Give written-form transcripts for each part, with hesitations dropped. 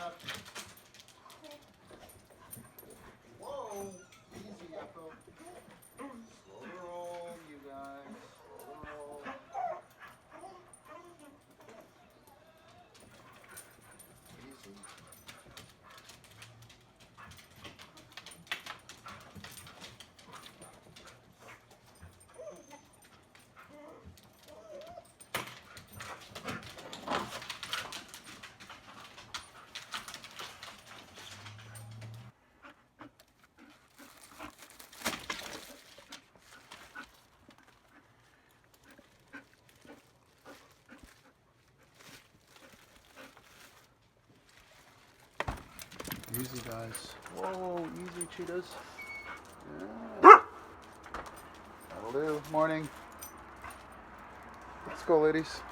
up. Whoa. Easy, Echo. Slow the roll, you guys. Slow the roll. Easy. Easy, guys. Whoa, easy, cheetahs. Yeah. That'll do. Morning. Let's go, ladies.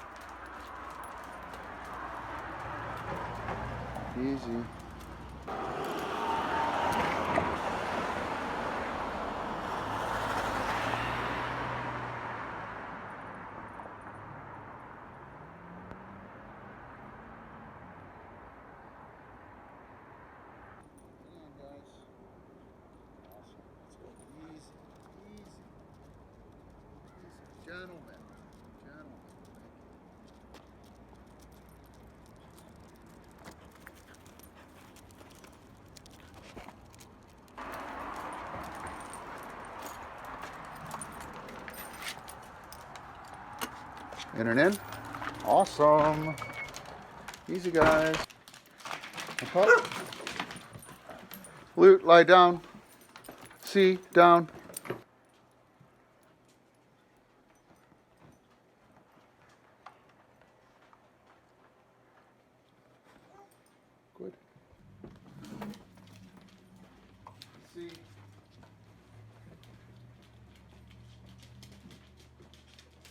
Easy. Gentlemen. Gentlemen. Thank you. In and in. Awesome. Easy, guys. Up. Loot, lie down. C, down. Good. C.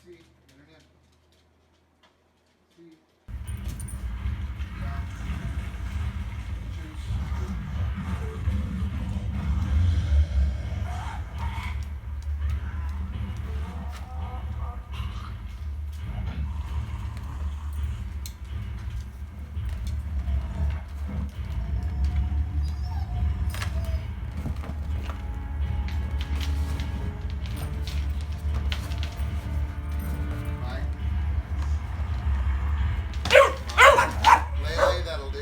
C, in and in. C. Down. Choose. That'll do.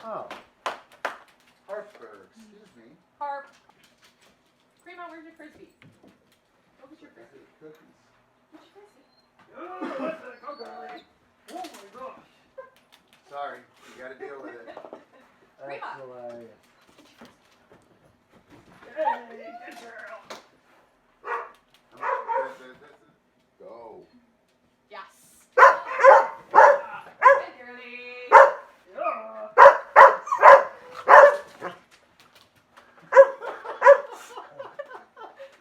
Oh. Harpsburg, excuse me. Harp. Prima, where's your Frisbee? What was your Frisbee? Cookies. What's your Frisbee? Oh, what's that? Go, girlie. Oh my gosh. Sorry, you gotta deal with it. Prima. That's hilarious. Hey, good girl. Go. Yes. Good girlie. Yeah.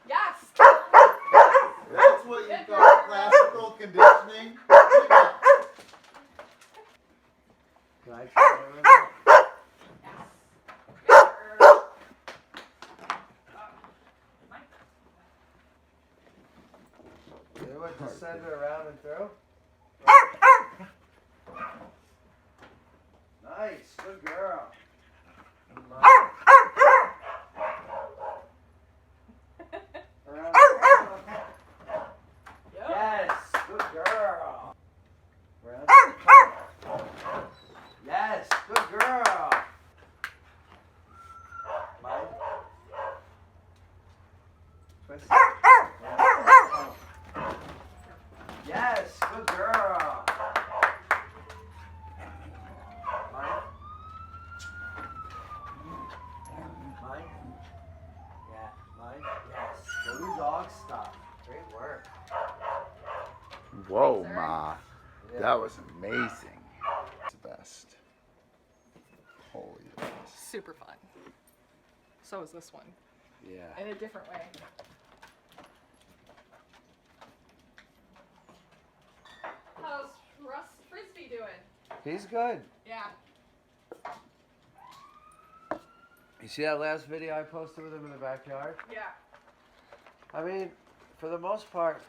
Yes. That's what you call classical conditioning. Can I try it right now? Yes. Good girl. You would just send her around and throw? Nice, good girl. Around. Yep. Yes, good girl. Whoa, Thanks, Ma. Yeah. That was amazing. It's the best. Holy yes. Super fun. So is this one. Yeah. In a different way. How's Russ Frisbee doing? He's good. Yeah. You see that last video I posted with him in the backyard? Yeah. I mean, for the most part,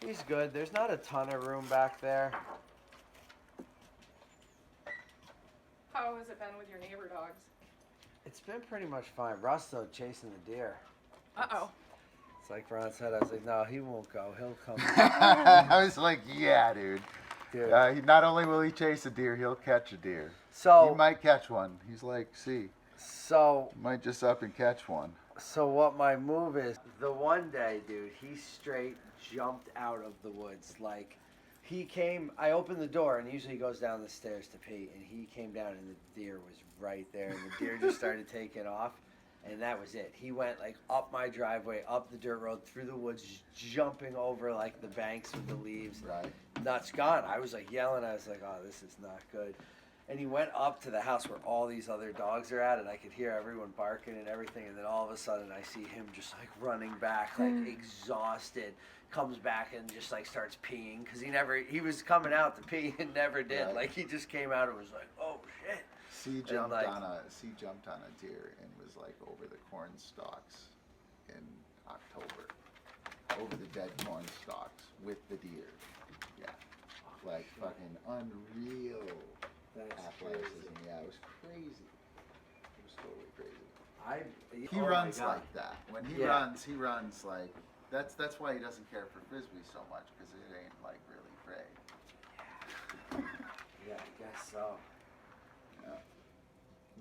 he's good. There's not a ton of room back there. How has it been with your neighbor dogs? It's been pretty much fine. Russ, though, chasing the deer. Uh-oh. It's like Ron said. I was like, no, he won't go. He'll come. I was like, yeah, dude. Dude. Not only will he chase a deer, he'll catch a deer. So, He might catch one. He's like, see, so, he might just up and catch one. so what my move is, the one day, dude, he straight jumped out of the woods. Like, he came, I opened the door, and usually he goes down the stairs to pee, and he came down, and the deer was right there, and the deer just started taking off, and that was it. He went, like, up my driveway, up the dirt road, through the woods, just jumping over, like, the banks with the leaves. Right. Nuts gone. I was, like, yelling. I was like, oh, this is not good. And he went up to the house where all these other dogs are at, and I could hear everyone barking and everything, and then all of a sudden I see him just, like, running back, like, exhausted. Comes back and just like starts peeing because he was coming out to pee and never did. Right. Like he just came out and was like, oh shit. C jumped like- on a deer and was like over the corn stalks in October. Over the dead corn stalks with the deer. Yeah. Like fucking unreal That's athleticism. Yeah, it was crazy. It was totally crazy. He oh my runs God. like that. When he Yeah. runs like that's why he doesn't care for Frisbee so much, because it ain't like really prey. Yeah, I guess so. Yeah.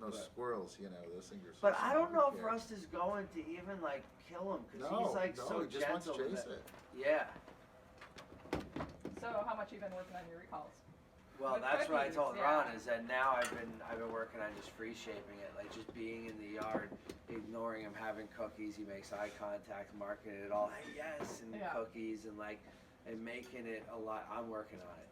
Those squirrels, you know, those things are so But I don't small, know who if cares? Rust is going to even like kill him because No, he's like no, so he just wants to gentle. chase that- it. Yeah. So how much you been working on your recalls? Well, With that's what I cookies, told yeah. Ron is that now I've been working on just free shaping it, like just being in the yard, ignoring him, having cookies. He makes eye contact, marking it all. Hey, yes, and Yeah. cookies and like and making it a lot. I'm working on it,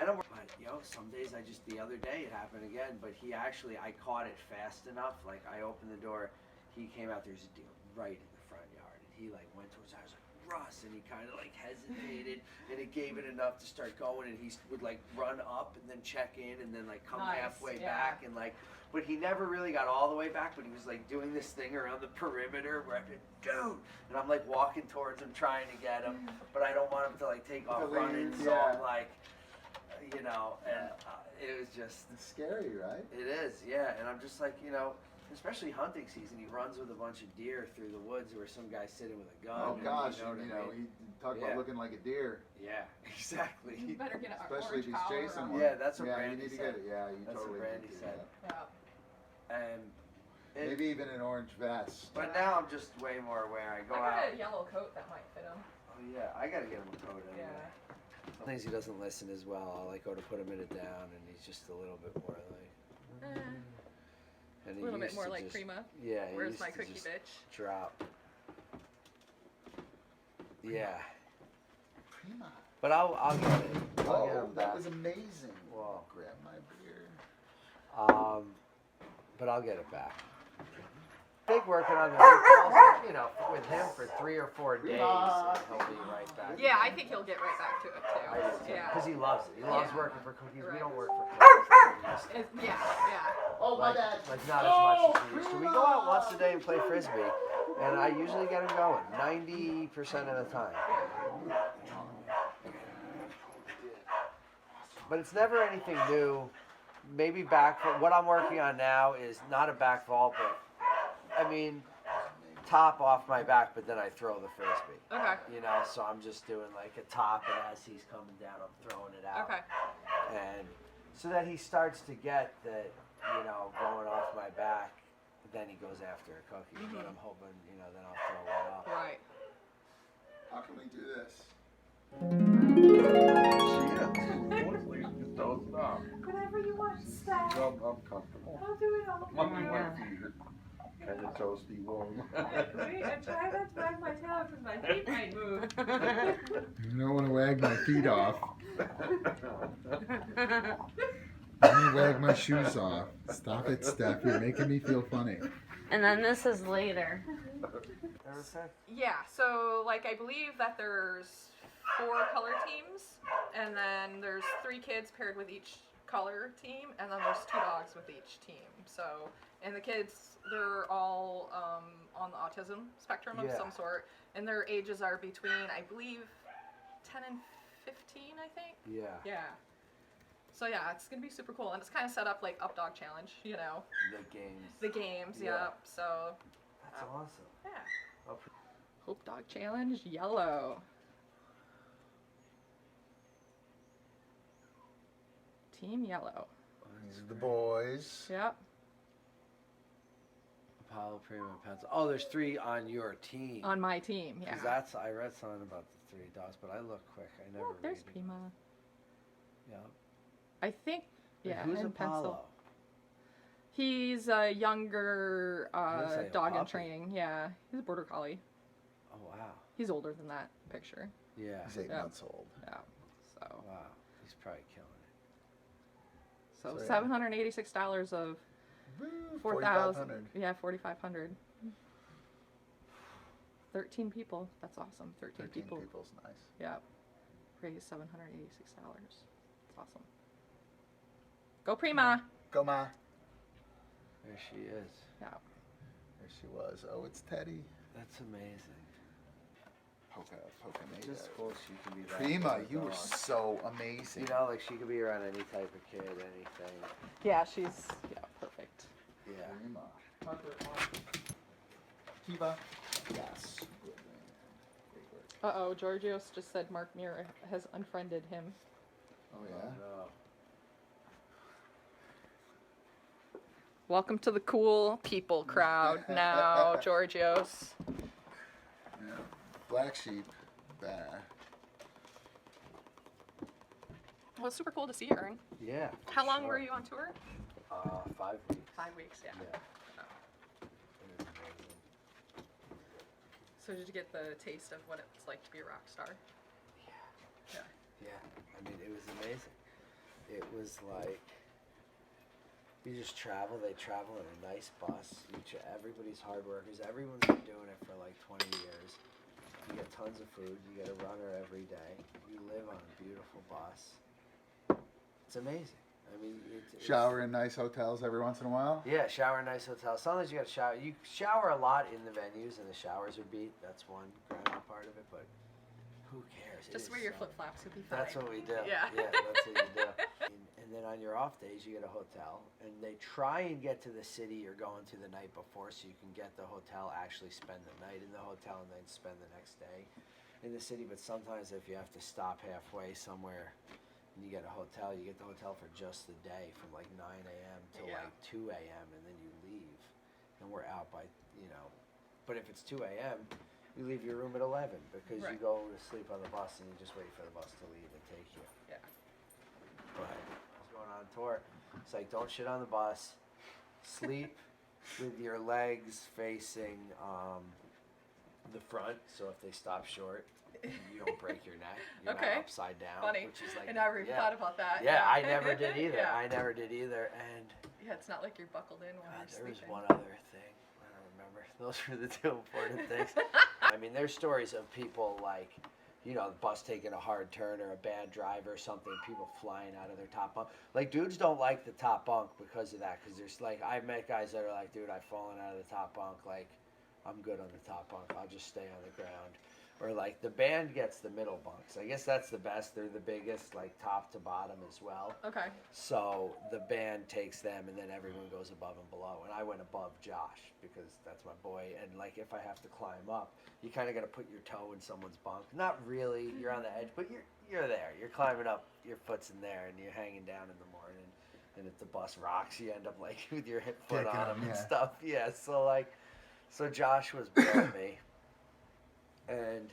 and but some days the other day it happened again. But I caught it fast enough. Like I opened the door, he came out. There's a deer right in the front yard, and he like went towards. I was like, Russ, and he kind of like hesitated, and it gave it enough to start going, and he would like run up and then check in, and then like come Nice, halfway yeah. back, and like, but he never really got all the way back, but he was like doing this thing around the perimeter where I could, dude, and I'm like walking towards him trying to get him, but I don't want him to like take off To leave, running, so yeah. I'm like, you know, and it was just, It's scary, right? it is, yeah, and I'm just like, you know, especially hunting season, he runs with a bunch of deer through the woods where some guy's sitting with a gun. Oh and, gosh, you know what I mean? he talk Yeah. about looking like a deer, Yeah, exactly. You better get an especially if orange he's collar chasing on. one. Yeah, that's what yeah, Brandy you need to said. get it. Yeah, you That's what totally Brandy need to, said. Yeah. And yeah. Maybe even an orange vest. but now I'm just way more aware. I go I got out. a yellow coat that might fit him. Oh yeah, I gotta get him a coat anyway. Yeah. Some things he doesn't listen as well. I'll like go to put him in it down, and he's just a little bit more like. And A he little bit used more to like just- Prima. Yeah. he Where's used my to cookie just bitch? Drop. Yeah, Prima. but I'll get it. I'll get Oh, him that back. was amazing. Whoa. Grab my beer. But I'll get it back. I think working on the recalls, you know, with him for 3 or 4 days, Prima. he'll be right back. Yeah, I think he'll get right back to it I do too. too. Yeah. Because he loves it. He loves Yeah. working for cookies. We Right. don't work for cookies. Yeah. Oh, my Like, bad. like not as much as we used to. We go out once a day and play Frisbee, and I usually get him going 90% of the time. But it's never anything new. Maybe back, what I'm working on now is not a back vault, but I mean, top off my back, but then I throw the Frisbee. Okay. You know, so I'm just doing like a top, and as he's coming down, I'm throwing it out. Okay. And so that he starts to get that, you know, going off my back, then he goes after a cookie. But I'm hoping, you know, then I'll throw one up. Right. How can we do this? Don't stop. Whatever you want, Steph. I'm comfortable. I'll do it all. Let me wait for you. Kind of toasty warm. Wait, I try not to wag my tail because my feet might move. You don't want to wag my feet off. I'm gonna wag my shoes off. Stop it, Steph. You're making me feel funny. And then this is later. Yeah, so like I believe that there's 4 color teams, and then there's 3 kids paired with each color team, and then there's 2 dogs with each team. So, and the kids, they're all on the autism spectrum of some sort, and their ages are between, I believe, 10 and 15, I think. Yeah. Yeah. So yeah, it's gonna be super cool, and it's kind of set up like Up Dog Challenge, you know. The games. The games, Yeah. yep. So. That's awesome. Yeah. Oh, Hope Dog Challenge, yellow. Team yellow. These are the boys. Yep. Apollo, Prima, Pencil. Oh, there's 3 on your team. On my team, yeah. Because that's, I read something about the 3 dogs, but I look quick. I never Oh, there's read it. Prima. Yeah. I think, Wait, yeah, who's and Apollo? Pencil. He's a younger Looks like a dog in puppy. training. Yeah, he's a border collie. Oh, wow. He's older than that picture. Yeah. He's 8 Yeah. months old. Yeah. So, Wow. He's probably killing so So, yeah. $786 of Woo, 4,000. Yeah, 4,500. 13 people. That's awesome. 13 people. people's nice. Yeah. Raised $786. That's awesome. Go Prima. Go, Ma. it. There she is. Yeah. There she was. Oh, it's Teddy. That's amazing. Poca made Just it. cool she can be that. Prima, kind of you were dog. so amazing. You know, like she could be around any type of kid, anything. Yeah, she's perfect. Yeah. Prima. Kiva. Yes. Good man. Great work. Uh-oh, Georgios just said Mark Muir has unfriended him. Oh, yeah? No. Welcome to the cool people crowd now, Georgios. Yeah. Black sheep. There. Well, it's super cool to see you, Ern. Yeah. How long sure. were you on tour? 5 weeks. 5 weeks, yeah. Yeah. It was amazing. So did you get the taste of what it's like to be a rock star? Yeah. Yeah. Yeah. I mean, it was amazing. It was like you just travel. They travel in a nice bus. Everybody's hard workers. Everyone's been doing it for like 20 years. You get tons of food. You get a runner every day. You live on a beautiful bus. It's amazing. I mean, it's Shower in nice hotels every once in a while? Yeah, shower in nice hotels. Sometimes you got to shower. You shower a lot in the venues, and the showers are beat. That's one grand part of it. But who cares? It Just is wear your so- flip flops, you'll be fine. That's what we do. Yeah. That's what you do. And then on your off days, you get a hotel, and they try and get to the city you're going to the night before, so you can get the hotel, actually spend the night in the hotel, and then spend the next day in the city. But sometimes if you have to stop halfway somewhere, and you get a hotel, you get the hotel for just the day, from like 9 a.m. to Yeah. like 2 a.m., and then you leave, and we're out by, you know. But if it's 2 a.m., you leave your room at 11 because you Right. go to sleep on the bus, and you just wait for the bus to leave and take you. Yeah. But I was going on tour. It's like, don't shit on the bus. Sleep with your legs facing the front, so if they stop short, you don't break your neck. You're Okay. not upside down. Funny. Which is like, I never even thought about that. yeah, I never did either. Yeah. I never did either. And Yeah, it's not like you're buckled in while God, you're there was sleeping. one other thing. I don't remember. Those were the 2 important things. I mean, there's stories of people like, you know, the bus taking a hard turn or a bad drive or something, people flying out of their top bunk. Like, dudes don't like the top bunk because of that, because there's, like, I've met guys that are like, dude, I've fallen out of the top bunk, like, I'm good on the top bunk, I'll just stay on the ground. Or, like, the band gets the middle bunks. I guess that's the best. They're the biggest, like, top to bottom as well. Okay. So the band takes them, and then everyone goes above and below. And I went above Josh because that's my boy. And like, if I have to climb up, you kind of got to put your toe in someone's bunk. Not really, you're on the edge, but you're there. You're climbing up. Your foot's in there, and you're hanging down in the morning. And if the bus rocks, you end up like with your hip foot Kicking on them, them and yeah. stuff. Yeah. So like, so Josh was below me, and.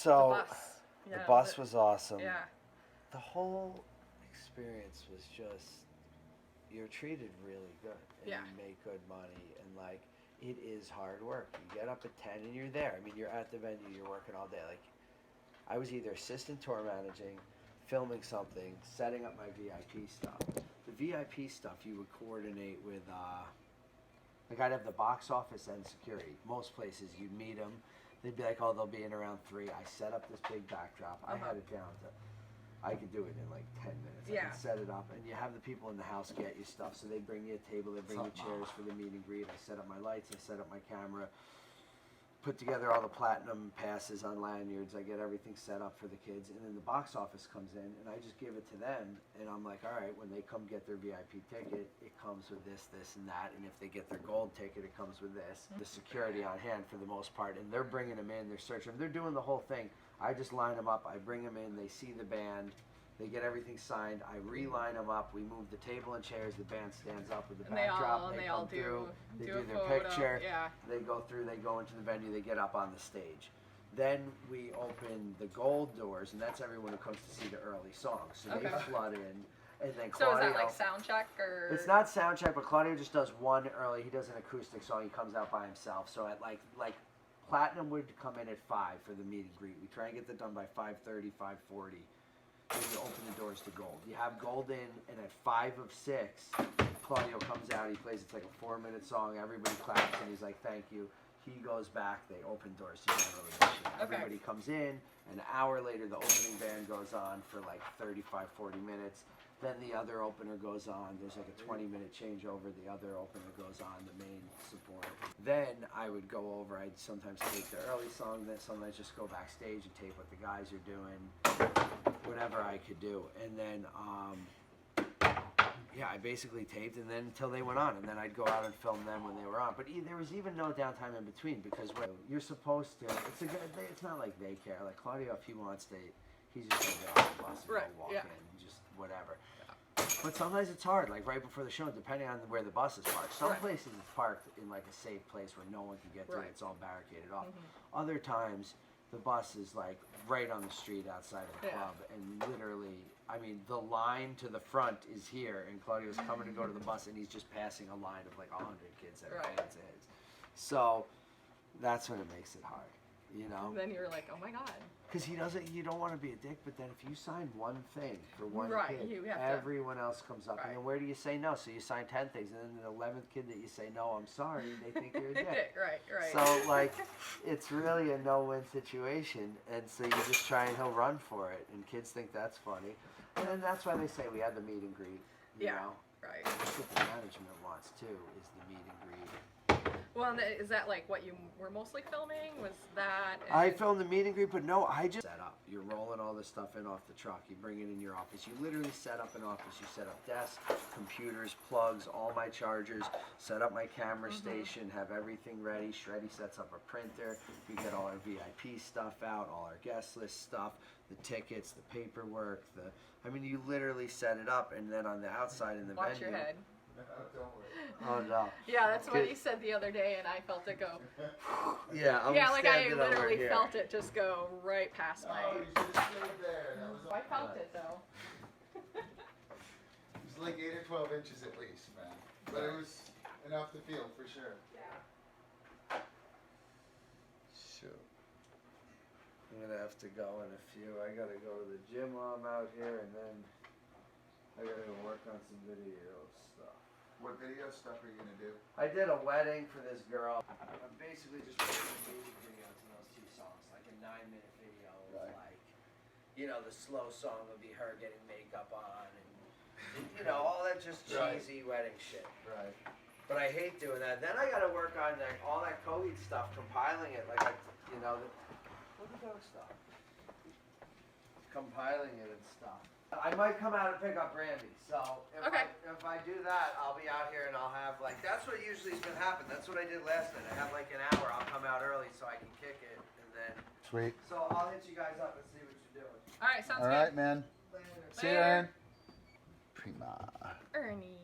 So Yeah, the bus was awesome. Yeah. The whole experience was just, you're treated really good, and Yeah. you make good money, and like, it is hard work. You get up at 10 and you're there. I mean, you're at the venue, you're working all day. Like, I was either assistant tour managing, filming something, setting up my VIP stuff. The VIP stuff you would coordinate with, like I'd have the box office and security. Most places you'd meet them. They'd be like, oh, they'll be in around 3. I set up this big backdrop. I had it down to, I could do it in like 10 minutes. I could set it up, and you have the people in the house get you stuff. So they bring you a table, they bring you chairs for the meet and greet. I set up my lights, I set up my camera, put together all the platinum passes on lanyards. I get everything set up for the kids, and then the box office comes in, and I just give it to them, and I'm like, all right, when they come get their VIP ticket, it comes with this, this, and that, and if they get their gold ticket, it comes with this. The security on hand for the most part, and they're bringing them in, they're searching them, they're doing the whole thing. I just line them up, I bring them in, they see the band, they get everything signed, I reline them up, we move the table and chairs, the band stands up with the backdrop, they come through, they do their picture, they go through, they go into the venue, they get up on the stage. Then we open the gold doors, and that's everyone who comes to see the early songs. So they flood in, and then Claudio... So is that like sound check, or...? It's not sound check, but Claudio just does one early, he does an acoustic song, he comes out by himself. So at like Platinum would come in at 5 for the meet and greet. We try and get that done by 5:30, 5:40. Then you open the doors to gold. You have gold in, and at 5 of 6, Claudio comes out. He plays, it's like a 4-minute song. Everybody claps, and he's like, thank you. He goes back. They open doors. So you never really miss shit. Everybody comes in. An hour later, the opening band goes on for like 35, 40 minutes. Then the other opener goes on. There's like a 20-minute changeover. The other opener goes on, the main support. Then I would go over. I'd sometimes take the early song. Then sometimes just go backstage and tape what the guys are doing. Whatever I could do. And then, yeah, I basically taped, and then until they went on. And then I'd go out and film them when they were on. But there was even no downtime in between, because when you're supposed to, it's not like they care. Like Claudio, if he wants to, he's just going to get off the bus and go walk in, just whatever. But sometimes it's hard, like right before the show, depending on where the bus is parked. Some places it's parked in like a safe place where no one can get to it. It's all barricaded off. Other times, the bus is like right on the street outside of the club, and literally, I mean, the line to the front is here, and Claudio's coming to go to the bus, and he's just passing a line of like 100 kids that are fans of his. So that's when it makes it hard, you know? And then you're like, oh my god. Because you don't want to be a dick, but then if you sign one thing for one kid, everyone else comes up, and then where do you say no? So you sign 10 things, and then the 11th kid that you say no, I'm sorry, they think you're a dick. Right. So, like, it's really a no-win situation, and so you just try and he'll run for it, and kids think that's funny. And then that's why they say we had the meet and greet, you know? Right. That's what the management wants, too, is the meet and greet. Well, is that like what you were mostly filming? Was that... I filmed the meet and greet, but no, I just set up. You're rolling all this stuff in off the truck. You bring it in your office. You literally set up an office. You set up desks, computers, plugs, all my chargers, set up my camera station, have everything ready. Shreddy sets up a printer. We get all our VIP stuff out, all our guest list stuff, the tickets, the paperwork. I mean, you literally set it up, and then on the outside in the venue... Watch your head. Oh no. Yeah, that's what you said the other day, and I felt it go. Yeah, like I literally felt it just go right past my. Oh, you should have stayed there. That was I felt it though. It was like 8 or 12 inches at least, man. But it was enough to feel for sure. Yeah. Shoot. I'm gonna have to go in a few. I gotta go to the gym while I'm out here, and then I gotta go work on some video stuff. What video stuff are you gonna do? I did a wedding for this girl. I'm basically just recording music videos in those 2 songs, like a 9-minute video of like, you know, the slow song would be her getting makeup on, and you know, all that just cheesy wedding shit. Right. But I hate doing that. Then I gotta work on like all that Coheed stuff, compiling it, like you know, what the dog stuff? Compiling it and stuff. I might come out and pick up Randy, so if I do that, I'll be out here and I'll have like, that's what usually has been happening. That's what I did last night. I have like an hour, I'll come out early so I can kick it, and then... Sweet. So I'll hit you guys up and see what you're doing. Alright, sounds good. Alright, man. Later. See you, Aaron. Prima. Ernie.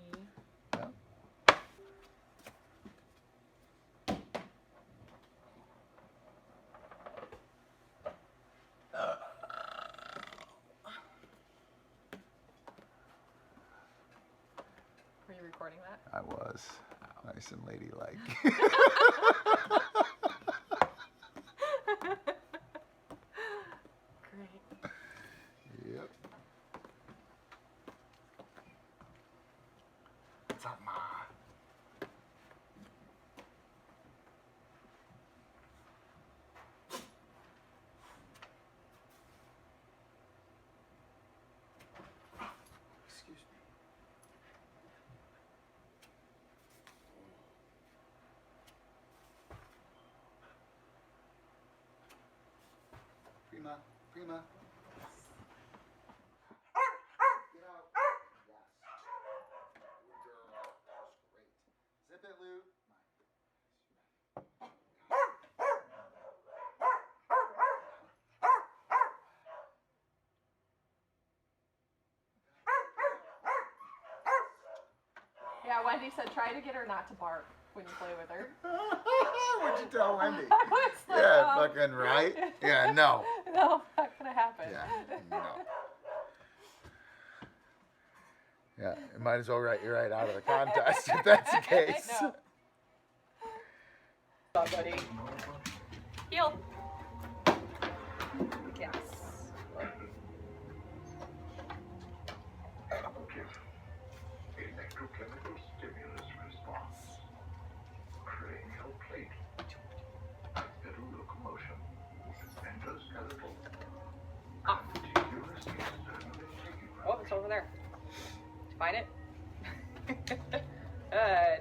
recording that? I was. Nice and ladylike. Great. Yep. What's up, Ma? Excuse me. Prima. Prima. Get out. Yes. Good girl. That's great. Zip it, Lou. Yeah, Wendy said try to get her not to bark when you play with her. What'd you tell Wendy? I was like, Yeah, fucking right. Yeah, no. No, not gonna happen. Yeah, no. Yeah, you might as well write you right out of the contest if that's the case. I know. Oh, buddy. Heel. Yes. Electrochemical stimulus response. Cranial plate. Bipedal locomotion. Endoskeletal. Continuous externally taking. Oh, it's over there. Did you find it? Good.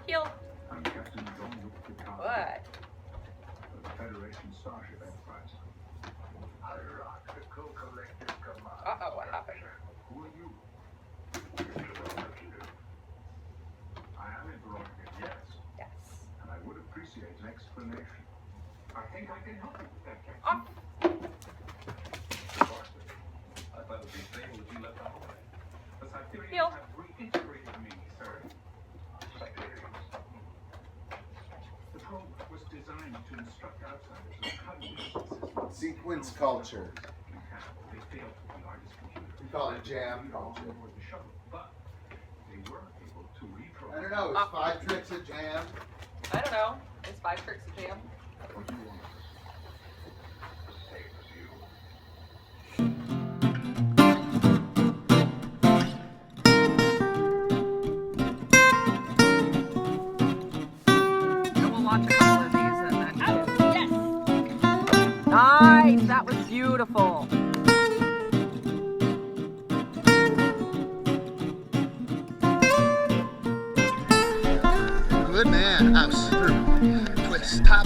Heel. I'm Captain Jean-Luc Picard. What? Of the Federation Starship Enterprise. Hierarchical collective command. Uh-oh, what happened? Who are you? I am interrogative, yes. Yes. And I would appreciate an explanation. I think I can help you with that, Captain. Oh. I thought it would be fatal if you left the hallway. The Cytherians Heel. have reintegrated me, sir. Cytherians. The probe was designed to instruct outsiders of cognitive systems. Sequence culture. They failed with the artist computer. We call it jam culture. Aboard the shuttle, but they were able to reprogram. I don't know, it's 5 tricks of jam. I don't know. It's 5 tricks of jam. What do you want? The same as you. So we'll watch a couple of these and then. Yes! Nice! That was beautiful. Good man. House. Twist. Top.